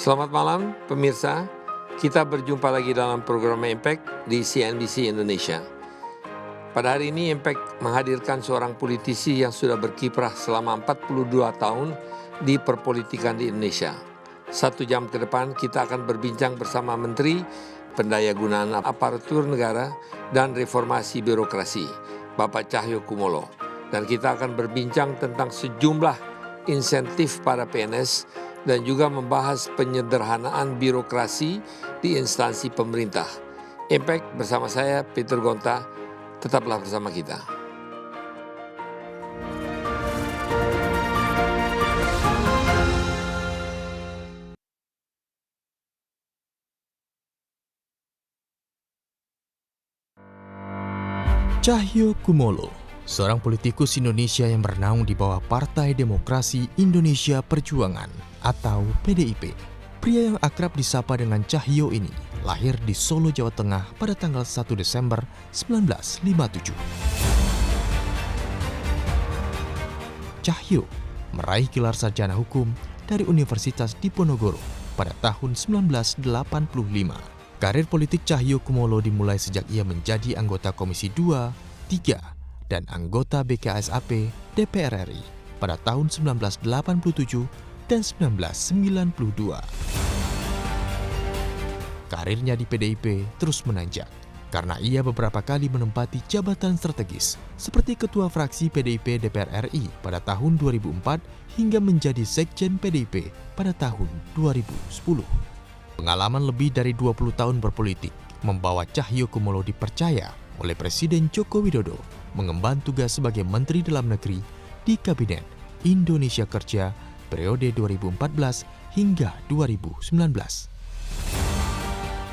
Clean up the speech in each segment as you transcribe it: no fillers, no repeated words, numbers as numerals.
Selamat malam pemirsa, kita berjumpa lagi dalam program Impact di CNBC Indonesia. Pada hari ini Impact menghadirkan seorang politisi yang sudah berkiprah selama 42 tahun di perpolitikan di Indonesia. 1 jam ke depan kita akan berbincang bersama Menteri Pendayagunaan Aparatur Negara dan Reformasi Birokrasi, Bapak Cahyokumolo. Dan kita akan berbincang tentang sejumlah insentif para PNS dan juga membahas penyederhanaan birokrasi di instansi pemerintah. Impact bersama saya, Peter Gonta, tetaplah bersama kita. Cahyokumolo, seorang politikus Indonesia yang bernaung di bawah Partai Demokrasi Indonesia Perjuangan atau PDIP. Pria yang akrab disapa dengan Cahyo ini lahir di Solo, Jawa Tengah pada tanggal 1 Desember 1957. Cahyo meraih gelar sarjana hukum dari Universitas Diponegoro pada tahun 1985. Karir politik Cahyokumolo dimulai sejak ia menjadi anggota Komisi 2, 3, dan anggota BKSAP DPR RI pada tahun 1987 dan 1992. Karirnya di PDIP terus menanjak karena ia beberapa kali menempati jabatan strategis seperti Ketua Fraksi PDIP DPR RI pada tahun 2004 hingga menjadi Sekjen PDIP pada tahun 2010. Pengalaman lebih dari 20 tahun berpolitik membawa Cahyokumolo dipercaya oleh Presiden Joko Widodo mengemban tugas sebagai Menteri Dalam Negeri di Kabinet Indonesia Kerja periode 2014 hingga 2019.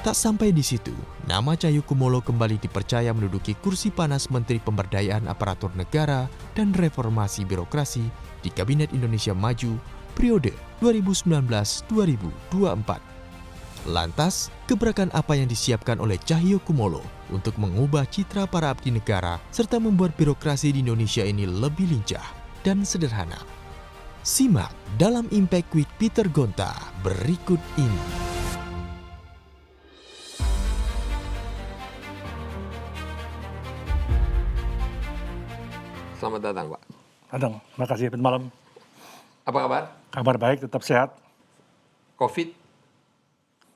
Tak sampai di situ, nama Cahyokumolo kembali dipercaya menduduki kursi panas Menteri Pemberdayaan Aparatur Negara dan Reformasi Birokrasi di Kabinet Indonesia Maju periode 2019-2024. Lantas, gebrakan apa yang disiapkan oleh Cahyokumolo untuk mengubah citra para abdi negara serta membuat birokrasi di Indonesia ini lebih lincah dan sederhana? Simak dalam Impact with Peter Gonta berikut ini. Selamat datang, Pak. Datang, makasih. Selamat malam. Apa kabar? Kabar baik, tetap sehat. COVID?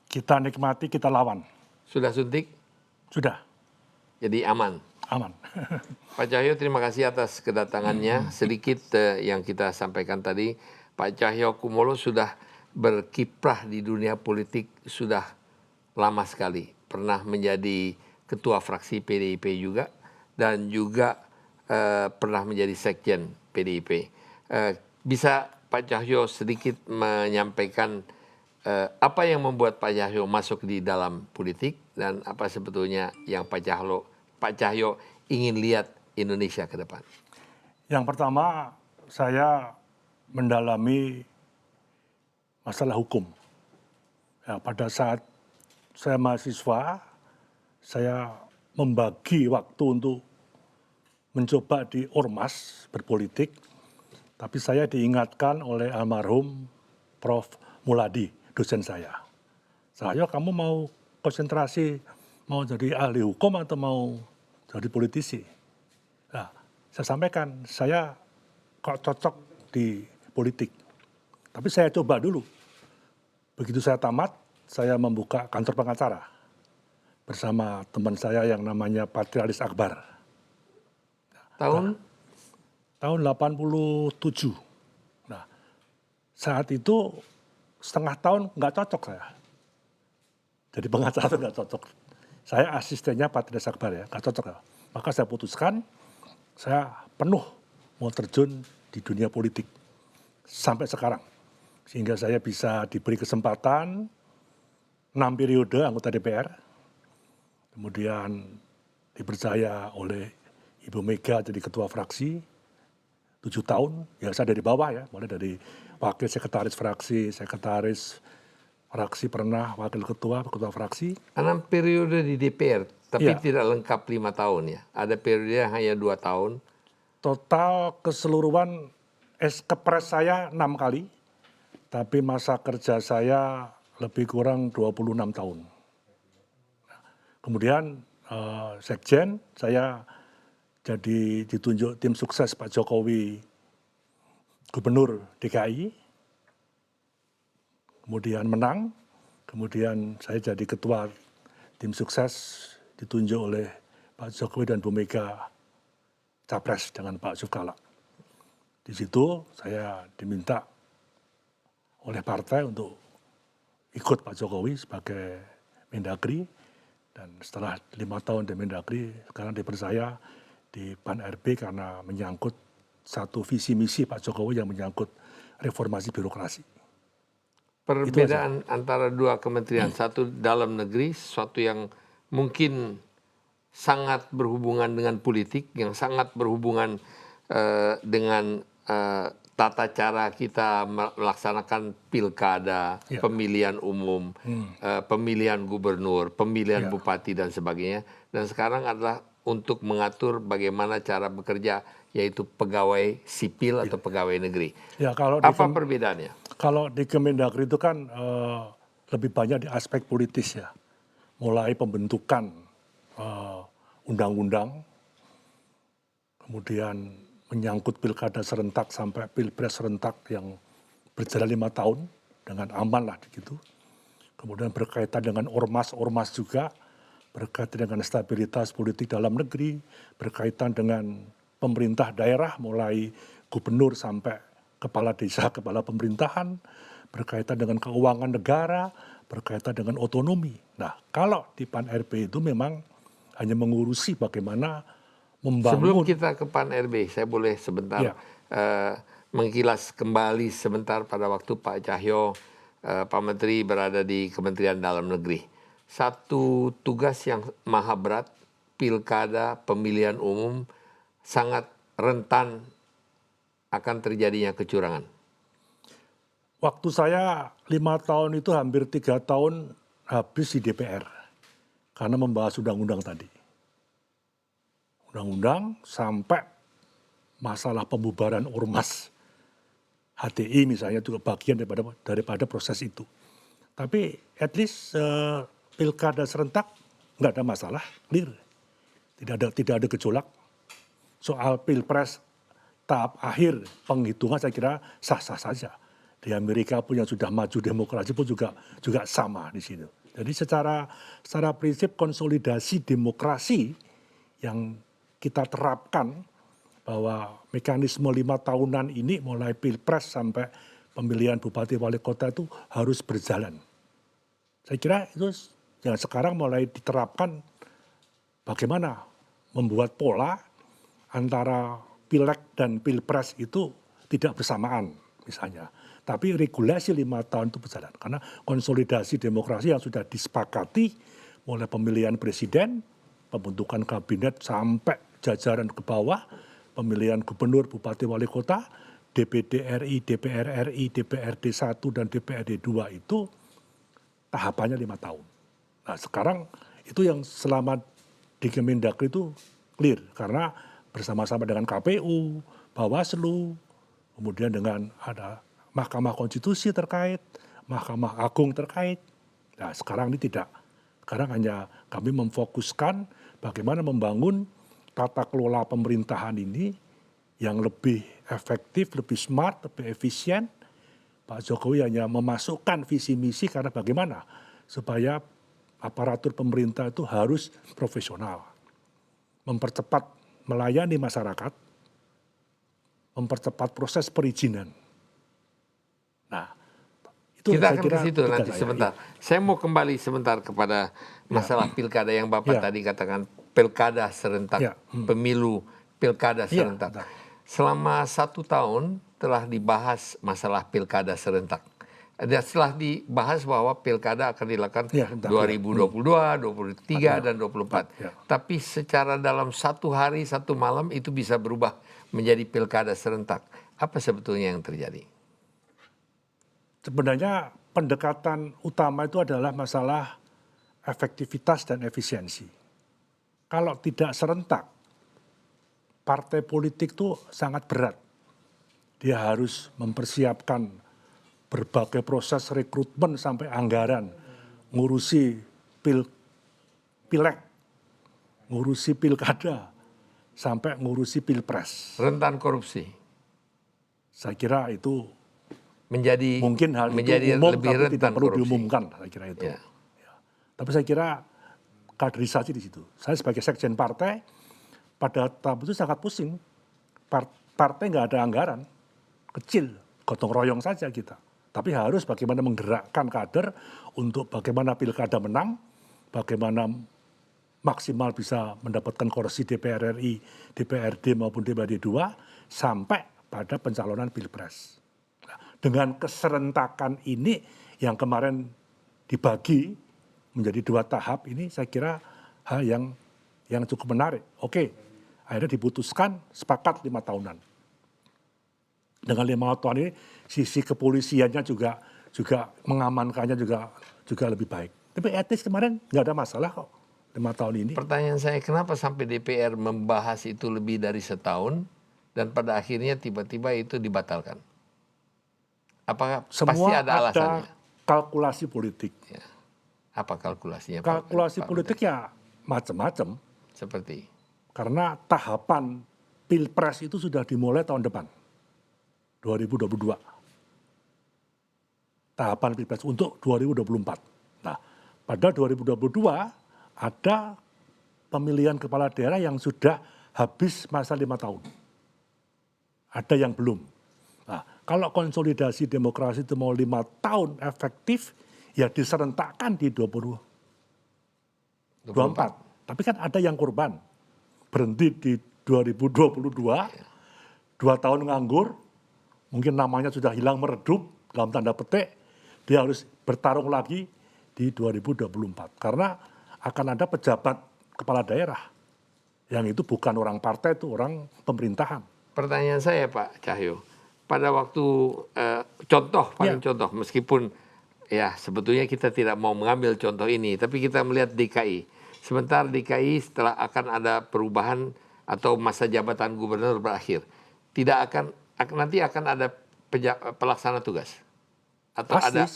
Kita nikmati, kita lawan. Sudah suntik? Sudah. Jadi aman? Aman. Pak Cahyo, terima kasih atas kedatangannya. Sedikit yang kita sampaikan tadi, Pak Cahyokumolo sudah berkiprah di dunia politik sudah lama sekali. Pernah menjadi ketua fraksi PDIP juga, dan juga pernah menjadi sekjen PDIP. Bisa Pak Cahyo sedikit menyampaikan apa yang membuat Pak Cahyo masuk di dalam politik, dan apa sebetulnya yang Pak Cahyo ingin lihat Indonesia ke depan? Yang pertama, saya mendalami masalah hukum. Ya, pada saat saya mahasiswa, saya membagi waktu untuk mencoba di Ormas berpolitik, tapi saya diingatkan oleh almarhum Prof. Muladi, dosen saya. Saya, kamu mau konsentrasi, mau jadi ahli hukum atau mau jadi politisi? Nah, saya sampaikan, saya kok cocok di politik. Tapi saya coba dulu. Begitu saya tamat, saya membuka kantor pengacara bersama teman saya yang namanya Patrialis Akbar. Tahun? Tahun 87. Nah, saat itu setengah tahun nggak cocok saya. Jadi pengacara itu nggak cocok. Saya asistennya Patrialis Akbar ya, nggak cocok ya. Maka saya putuskan, saya penuh mau terjun di dunia politik sampai sekarang. Sehingga saya bisa diberi kesempatan 6 periode anggota DPR. Kemudian dipercaya oleh Ibu Mega jadi ketua fraksi 7 tahun. Ya saya dari bawah ya, mulai dari wakil sekretaris fraksi, sekretaris fraksi pernah, wakil ketua fraksi. 6 periode di DPR, tapi Ya. tidak lengkap 5 tahun ya. Ada periode yang hanya 2 tahun. Total keseluruhan Kepres saya 6 kali, tapi masa kerja saya lebih kurang 26 tahun. Kemudian Sekjen, saya jadi ditunjuk tim sukses Pak Jokowi, Gubernur DKI, kemudian menang, kemudian saya jadi ketua tim sukses ditunjuk oleh Pak Jokowi dan Bu Mega Capres dengan Pak Yusuf Kala. Di situ saya diminta oleh partai untuk ikut Pak Jokowi sebagai Mendagri, dan setelah 5 tahun di Mendagri, sekarang dipercaya di PAN RB karena menyangkut satu visi misi Pak Jokowi yang menyangkut reformasi birokrasi. Perbedaan antara dua kementerian, satu dalam negeri, sesuatu yang mungkin sangat berhubungan dengan politik, yang sangat berhubungan dengan tata cara kita melaksanakan pilkada, pemilihan umum, pemilihan gubernur, pemilihan bupati dan sebagainya. Dan sekarang adalah untuk mengatur bagaimana cara bekerja, yaitu pegawai sipil atau pegawai negeri. Ya, kalau apa perbedaannya? Kalau di Kemendagri itu kan lebih banyak di aspek politis ya, mulai pembentukan undang-undang, kemudian menyangkut pilkada serentak sampai pilpres serentak yang berjalan 5 tahun dengan aman lah gitu. Kemudian berkaitan dengan ormas-ormas juga, berkaitan dengan stabilitas politik dalam negeri, berkaitan dengan pemerintah daerah mulai gubernur sampai kepala desa, kepala pemerintahan, berkaitan dengan keuangan negara, berkaitan dengan otonomi. Nah, kalau di PAN RB itu memang hanya mengurusi bagaimana membangun. Sebelum kita ke PAN RB, saya boleh sebentar mengkilas kembali sebentar pada waktu Pak Cahyo, Pak Menteri berada di Kementerian Dalam Negeri. Satu tugas yang maha berat, pilkada, pemilihan umum, sangat rentan akan terjadinya kecurangan. Waktu saya 5 tahun itu hampir 3 tahun habis di DPR karena membahas undang-undang tadi. Undang-undang sampai masalah pembubaran ormas HTI misalnya juga bagian daripada proses itu. Tapi at least pilkada serentak nggak ada masalah, clear. Tidak ada gejolak. Soal pilpres tahap akhir penghitungan saya kira sah-sah saja. Di Amerika pun yang sudah maju demokrasi pun juga sama di sini. Jadi secara prinsip konsolidasi demokrasi yang kita terapkan bahwa mekanisme 5 tahunan ini mulai pilpres sampai pemilihan bupati wali kota itu harus berjalan. Saya kira itu yang sekarang mulai diterapkan bagaimana membuat pola antara pileg dan pilpres itu tidak bersamaan misalnya. Tapi regulasi 5 tahun itu berjalan karena konsolidasi demokrasi yang sudah disepakati mulai pemilihan presiden, pembentukan kabinet sampai jajaran ke bawah, pemilihan gubernur, bupati, wali kota, DPD RI, DPR RI, DPRD 1 dan DPRD 2 itu tahapannya 5 tahun. Nah sekarang itu yang selama di Kemendagri itu clear karena bersama-sama dengan KPU, Bawaslu, kemudian dengan ada Mahkamah Konstitusi terkait, Mahkamah Agung terkait. Nah sekarang ini tidak. Sekarang hanya kami memfokuskan bagaimana membangun tata kelola pemerintahan ini yang lebih efektif, lebih smart, lebih efisien. Pak Jokowi hanya memasukkan visi misi karena bagaimana supaya aparatur pemerintah itu harus profesional, mempercepat melayani masyarakat, mempercepat proses perizinan. Nah, itu kita saya akan kira ke situ nanti sebentar. Saya mau kembali sebentar kepada masalah pilkada yang Bapak tadi katakan, pilkada serentak, pemilu pilkada serentak. Selama 1 tahun telah dibahas masalah pilkada serentak. Dan setelah dibahas bahwa pilkada akan dilakukan 2022, 2023, dan 2024. Tapi secara dalam 1 hari, 1 malam itu bisa berubah menjadi pilkada serentak. Apa sebetulnya yang terjadi? Sebenarnya pendekatan utama itu adalah masalah efektivitas dan efisiensi. Kalau tidak serentak, partai politik itu sangat berat. Dia harus mempersiapkan berbagai proses rekrutmen sampai anggaran, ngurusi pileg, ngurusi pilkada, sampai ngurusi pilpres. Rentan korupsi. Saya kira itu Menjadi mungkin hal menjadi itu umum lebih tapi rentan tidak perlu korupsi. diumumkan, saya kira itu. Ya. Tapi saya kira kaderisasi di situ. Saya sebagai sekjen partai pada tahap itu sangat pusing. Partai nggak ada anggaran, kecil, gotong royong saja kita. Tapi harus bagaimana menggerakkan kader untuk bagaimana pilkada menang, bagaimana maksimal bisa mendapatkan kursi DPR RI, DPRD maupun DPRD 2 sampai pada pencalonan pilpres. Nah, dengan keserentakan ini yang kemarin dibagi menjadi 2 tahap ini saya kira hal yang cukup menarik. Oke, akhirnya diputuskan sepakat 5 tahunan. Dengan 5 tahun ini sisi kepolisiannya juga mengamankannya juga lebih baik. Tapi etis kemarin nggak ada masalah kok 5 tahun ini. Pertanyaan saya, kenapa sampai DPR membahas itu lebih dari setahun dan pada akhirnya tiba-tiba itu dibatalkan? Apakah Semua pasti ada alasannya? kalkulasi politik. Ya. Apa kalkulasinya? Kalkulasi Pak politik ya macam-macam. Seperti? Karena tahapan pilpres itu sudah dimulai tahun depan, 2022. Tahapan pilpres untuk 2024. Nah, pada 2022 ada pemilihan kepala daerah yang sudah habis masa 5 tahun. Ada yang belum. Nah, kalau konsolidasi demokrasi itu mau 5 tahun efektif, ya diserentakkan di 2024. Tapi kan ada yang korban. Berhenti di 2022, 2 tahun nganggur, mungkin namanya sudah hilang meredup, dalam tanda petik, dia harus bertarung lagi di 2024. Karena akan ada pejabat kepala daerah, yang itu bukan orang partai, itu orang pemerintahan. Pertanyaan saya Pak Cahyo, pada waktu contoh, contoh, meskipun ya sebetulnya kita tidak mau mengambil contoh ini, tapi kita melihat DKI. Sebentar DKI setelah akan ada perubahan atau masa jabatan gubernur berakhir, nanti akan ada pelaksana tugas atau ada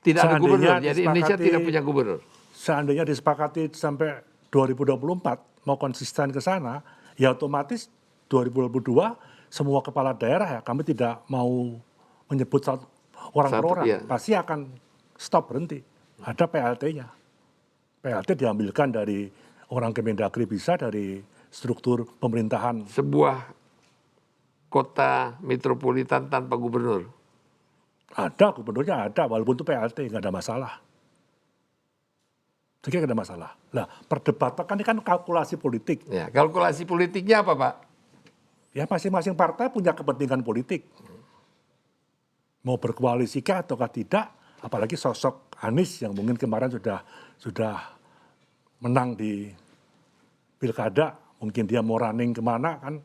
tidak ada gubernur. Jadi Indonesia tidak punya gubernur. Seandainya disepakati sampai 2024 mau konsisten ke sana, ya otomatis 2022 semua kepala daerah ya kami tidak mau menyebut orang per orang, pasti akan stop berhenti. Ada PLT-nya. PLT diambilkan dari orang Kemendagri, bisa dari struktur pemerintahan. Sebuah kota metropolitan tanpa gubernur. Ada, gubernurnya ada, walaupun itu PLT, nggak ada masalah. Saya kira nggak ada masalah. Nah, perdebatan kan ini kan kalkulasi politik. Ya, kalkulasi politiknya apa Pak? Ya masing-masing partai punya kepentingan politik. Mau berkoalisi kah ataukah tidak, apalagi sosok Anies yang mungkin kemarin sudah menang di pilkada, mungkin dia mau running kemana kan.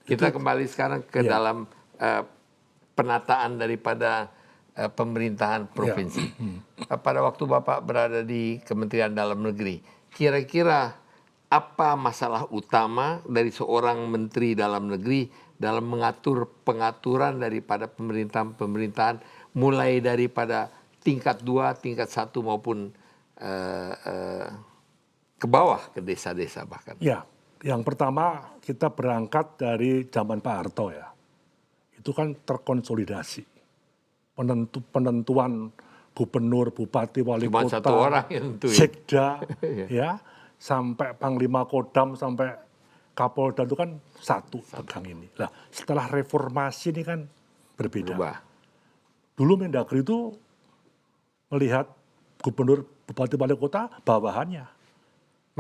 Kita kembali sekarang ke dalam penataan daripada pemerintahan provinsi. Pada waktu Bapak berada di Kementerian Dalam Negeri, kira-kira apa masalah utama dari seorang menteri dalam negeri dalam mengatur pengaturan daripada pemerintahan mulai daripada tingkat 2, tingkat 1 maupun ke bawah, ke desa-desa bahkan? Ya, yang pertama kita berangkat dari zaman Pak Harto ya. Itu kan terkonsolidasi. Penentuan gubernur, bupati, wali Cuma kota, satu orang yang tentuin. sekda, ya, sampai Panglima Kodam, sampai Kapolda itu kan satu pegang ini. Nah, setelah reformasi ini kan berbeda. Berubah. Dulu Mendagri itu melihat gubernur, bupati, wali kota bawahannya.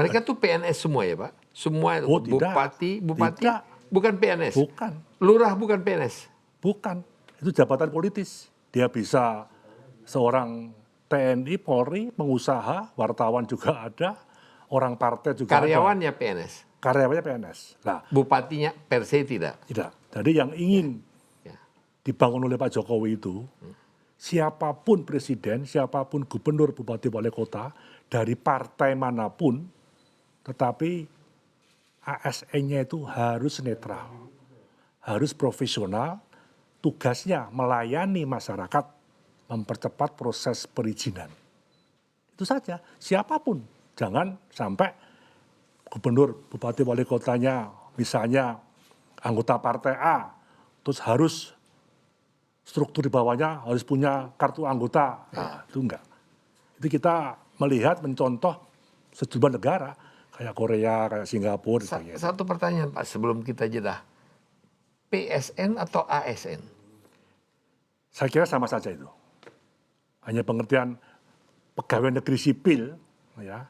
Mereka tuh PNS semua ya Pak? Semua bupati, tidak. Bukan PNS? Bukan. Lurah bukan PNS? Bukan. Itu jabatan politis. Dia bisa seorang TNI, Polri, pengusaha, wartawan juga ada, orang partai juga karyawannya ada. PNS? Karyawannya PNS. Nah, bupatinya per se tidak? Tidak. Jadi yang ingin dibangun oleh Pak Jokowi itu, siapapun presiden, siapapun gubernur, bupati, wali kota, dari partai manapun, tetapi ASN-nya itu harus netral, harus profesional, tugasnya melayani masyarakat, mempercepat proses perizinan. Itu saja, siapapun. Jangan sampai gubernur, bupati, wali kotanya, misalnya anggota partai A, terus harus struktur di bawahnya harus punya kartu anggota. Nah, itu enggak. Itu kita melihat, mencontoh sejumlah negara, kayak Korea, kayak Singapura. Satu pertanyaan Pak, sebelum kita jeda. PSN atau ASN? Saya kira sama saja itu. Hanya pengertian pegawai negeri sipil, ya.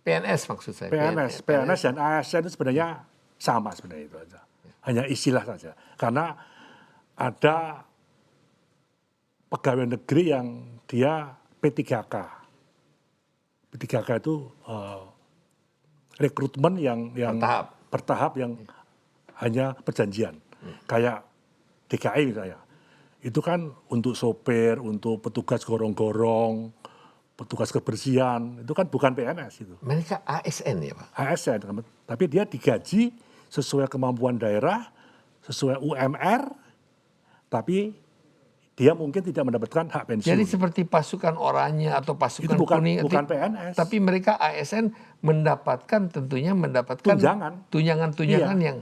PNS maksud saya. PNS dan ASN itu sebenarnya sama sebenarnya itu aja. Hanya istilah saja. Karena ada pegawai negeri yang dia P3K. P3K itu rekrutmen yang bertahap yang hanya perjanjian. Kayak DKI misalnya. Itu kan untuk sopir, untuk petugas gorong-gorong, petugas kebersihan, itu kan bukan PNS itu. Mereka ASN ya Pak? ASN, tapi dia digaji sesuai kemampuan daerah, sesuai UMR, tapi dia mungkin tidak mendapatkan hak pensiun. Jadi seperti pasukan oranye atau pasukan itu kuning. Bukan PNS. Tapi mereka ASN mendapatkan tunjangan-tunjangan Iya. yang...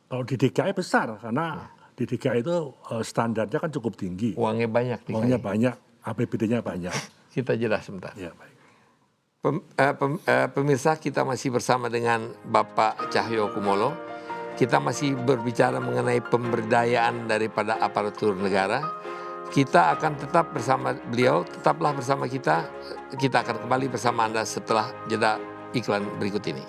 Kalau di DKI besar, karena di DKI itu standarnya kan cukup tinggi. Uangnya banyak. Uangnya banyak, APBD-nya banyak. Kita jelas sebentar. Ya, baik. Pemirsa, kita masih bersama dengan Bapak Cahyo Kumolo. Kita masih berbicara mengenai pemberdayaan daripada aparatur negara. Kita akan tetap bersama beliau, tetaplah bersama kita. Kita akan kembali bersama Anda setelah jeda iklan berikut ini.